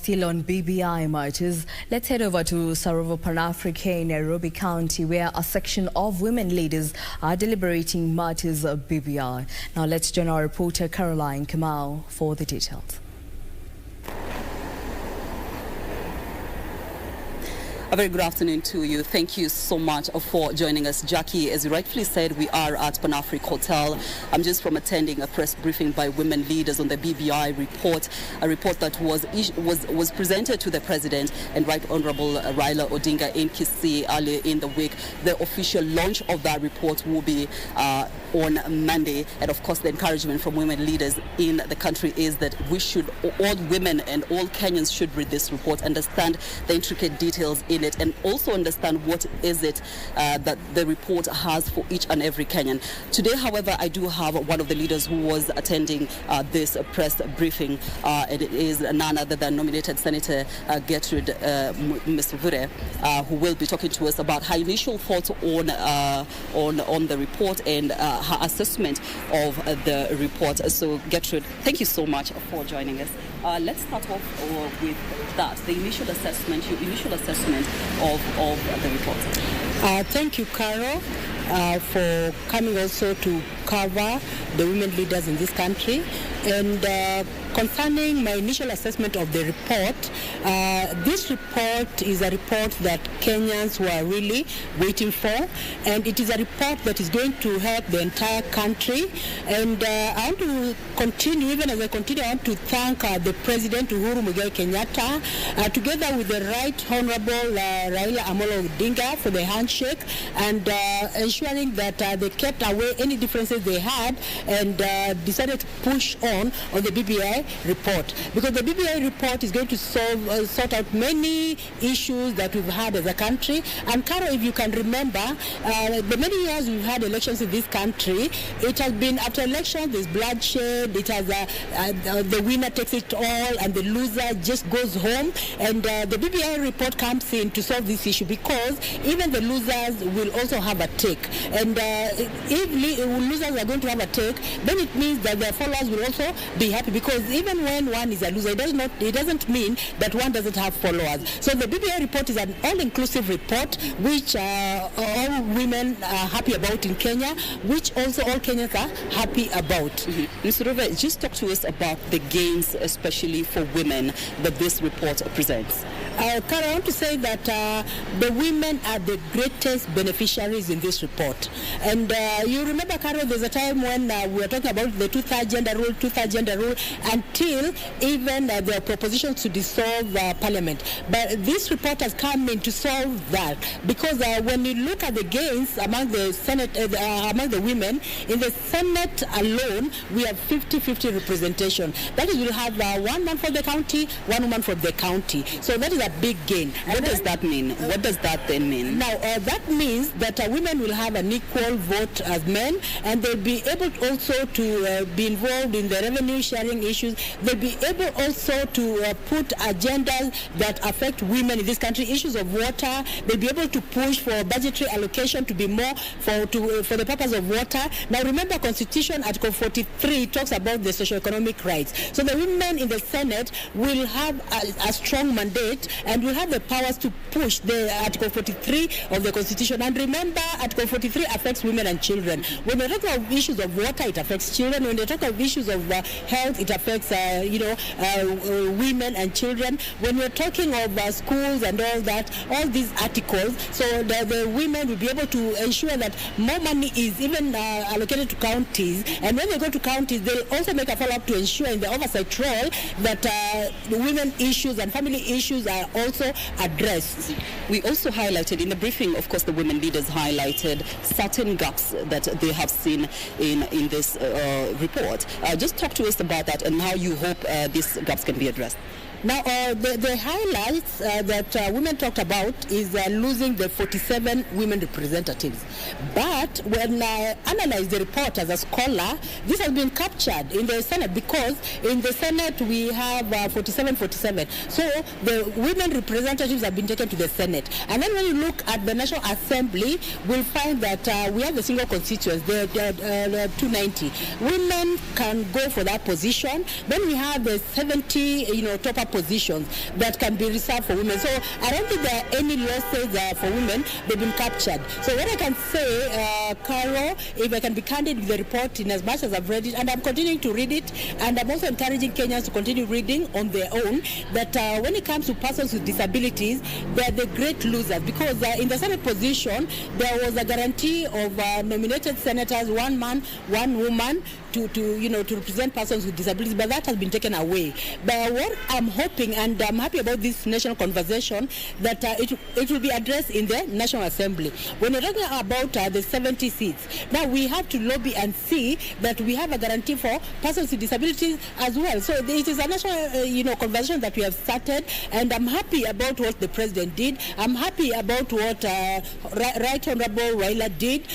Still on BBI marches, let's head over to Sarovo Pan-African, Nairobi County, where a section of women leaders are deliberating matters of BBI. Now let's join our reporter Caroline Kamau for the details. A very good afternoon to you. Thank you so much for joining us, Jackie. As you rightfully said, we are at Pan-African Hotel. I'm just from attending a press briefing by women leaders on the BBI report, a report that was presented to the President and Right Honourable Raila Odinga in Kisii earlier in the week. The official launch of that report will be on Monday, and of course the encouragement from women leaders in the country is that all women and all Kenyans should read this report, understand the intricate details in it, and also understand what is it that the report has for each and every Kenyan. Today, however, I do have one of the leaders who was attending this press briefing, and it is none other than nominated Senator Gertrude Mr. who will be talking to us about her initial thoughts on the report and her assessment of the report. So, Gertrude, thank you so much for joining us. Let's start off with that, your initial assessment of the report. Thank you, Carol, for coming also to cover the women leaders in this country. And concerning my initial assessment of the report, this report is a report that Kenyans were really waiting for, and it is a report that is going to help the entire country. And I want to continue, even as I continue, I want to thank the President Uhuru Muigai Kenyatta, together with the Right Honourable Raila Amolo Odinga, for the handshake and ensuring that they kept away any differences they had and decided to push on the BBI report, because the BBI report is going to sort out many issues that we've had as a country. And Carol, if you can remember, the many years we've had elections in this country, it has been after elections there's bloodshed. It has the winner takes it all and the loser just goes home. And the BBI report comes in to solve this issue, because even the losers will also have a take. And if losers are going to have a take, then it means that their followers will also be happy, because even when one is a loser, it doesn't mean that one doesn't have followers. So the BBI report is an all-inclusive report which all women are happy about in Kenya, which also all Kenyans are happy about. Mr. Rove, just talk to us about the gains, especially for women, that this report presents. Carol, I want to say that the women are the greatest beneficiaries in this report. And you remember, Carol, there's a time when we were talking about the two-thirds gender rule, until even there are propositions to dissolve Parliament. But this report has come in to solve that, because when you look at the gains among the Senate, among the women, in the Senate alone, we have 50-50 representation. That is, we'll have one man from the county, one woman from the county. So that is a big gain. What does that mean? What does that then mean? Now, that means that women will have an equal vote as men, and they'll be able also to be involved in the revenue sharing issues. They'll be able also to put agendas that affect women in this country, issues of water. They'll be able to push for budgetary allocation to be more for the purpose of water. Now, remember, Constitution Article 43 talks about the socio-economic rights. So the women in the Senate will have a strong mandate and will have the powers to push the Article 43 of the Constitution. And remember, Article 43 affects women and children. When we talk of issues of water, it affects children. When they talk of issues of health, it affects women and children. When we're talking of schools and all that, all these articles, so the women will be able to ensure that more money is even allocated to counties. And when they go to counties, they'll also make a follow-up to ensure in the oversight role that the women issues and family issues are also addressed. We also highlighted in the briefing, of course, the women leaders highlighted certain gaps that they have seen in this report. Just talk to us about that and how you hope these gaps can be addressed. Now, the highlights that women talked about is losing the 47 women representatives. But when I analyzed the report as a scholar, this has been captured in the Senate, because in the Senate we have 47. So the women representatives have been taken to the Senate. And then when you look at the National Assembly, we'll find that we have the single constituents, the 290. Women can go for that position. Then we have the 70, top-up positions that can be reserved for women. So I don't think there are any losses for women. They've been captured. So what I can say, Carol, if I can be candid with the report in as much as I've read it, and I'm continuing to read it, and I'm also encouraging Kenyans to continue reading on their own, that when it comes to persons with disabilities, they're the great losers, because in the Senate position, there was a guarantee of nominated senators, one man, one woman, to represent persons with disabilities, but that has been taken away. But what I'm hoping, and I'm happy about this national conversation, that it will be addressed in the National Assembly. When you're talking about the 70 seats, now we have to lobby and see that we have a guarantee for persons with disabilities as well. So it is a national conversation that we have started, and I'm happy about what the president did. I'm happy about what Right Honorable Raila did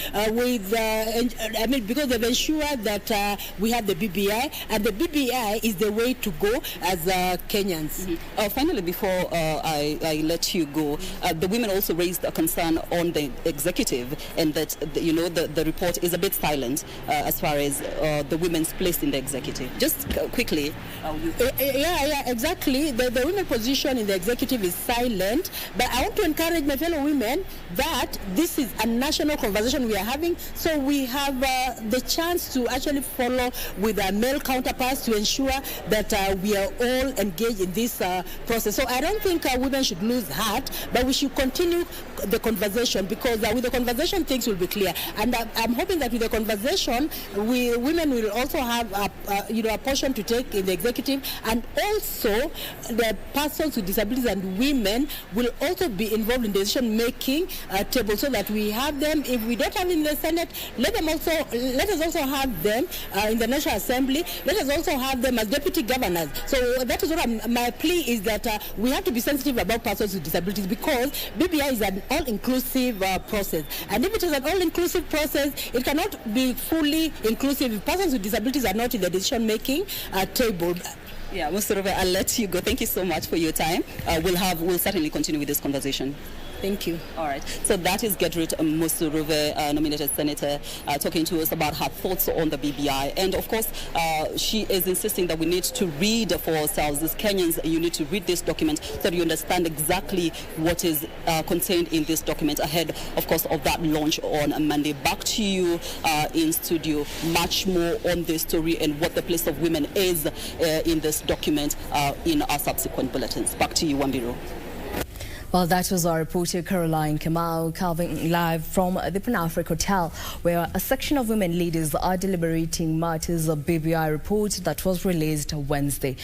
because they've ensured that we have the BBI, and the BBI is the way to go as Kenyans. Mm-hmm. Finally, before I let you go, the women also raised a concern on the executive, and that the report is a bit silent as far as the women's place in the executive. Just quickly. Yeah, exactly. The women position in the executive is silent, but I want to encourage my fellow women that this is a national conversation we are having, so we have the chance to actually follow with our male counterparts to ensure that we are all engaged in this process. So I don't think women should lose heart, but we should continue the conversation, because with the conversation things will be clear. And I'm hoping that with the conversation, women will also have a portion to take in the executive, and also the persons with disabilities and women will also be involved in decision making table, so that we have them. If we don't have them in the Senate, let us also have them in the National Assembly. Let us also have them as deputy governors. So that is what my plea is, that we have to be sensitive about persons with disabilities, because BBI is an all-inclusive process. And if it is an all-inclusive process, it cannot be fully inclusive if persons with disabilities are not in the decision-making table. Yeah, Mr. Ruve, I'll let you go. Thank you so much for your time. We'll certainly continue with this conversation. Thank you. All right. So that is Gertrude Musuruve, nominated senator, talking to us about her thoughts on the BBI. And of course, she is insisting that we need to read for ourselves. As Kenyans, you need to read this document so that you understand exactly what is contained in this document ahead, of course, of that launch on Monday. Back to you in studio. Much more on this story and what the place of women is in this document in our subsequent bulletins. Back to you, Wambiru. Well, that was our reporter Caroline Kamau calving live from the Pan-Africa Hotel, where a section of women leaders are deliberating matters of BBI report that was released Wednesday.